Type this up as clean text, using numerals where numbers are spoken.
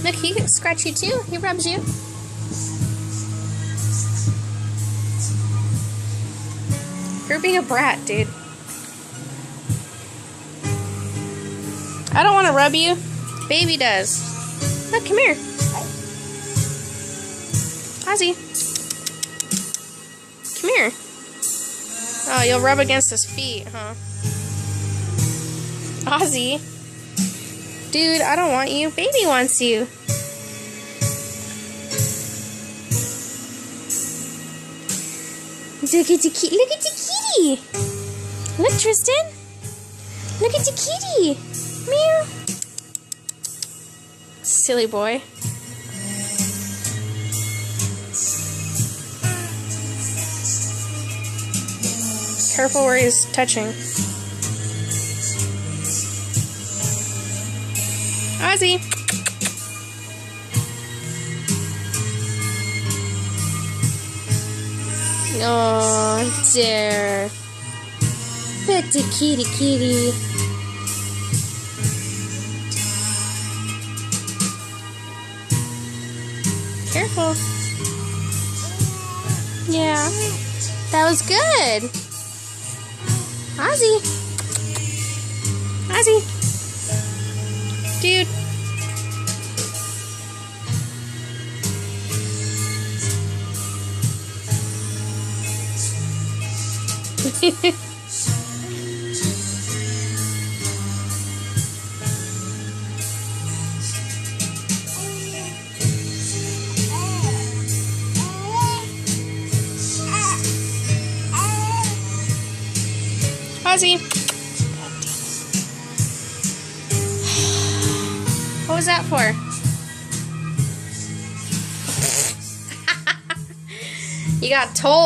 Look, he can scratch you too. He rubs you. You're being a brat, dude. I don't want to rub you. Baby does. Look, come here. Ozzy. Come here. Oh, you'll rub against his feet, huh? Ozzy. Dude, I don't want you. Baby wants you. Look at the kitty. Look at the kitty. Look, Tristan. Look at the kitty. Meow. Silly boy. Careful where he's touching. Ozzy. Oh, dear. Pet the kitty kitty. Careful. Yeah. That was good. Ozzy. Ozzy. Dude. Ozzy. What was that for? You got told.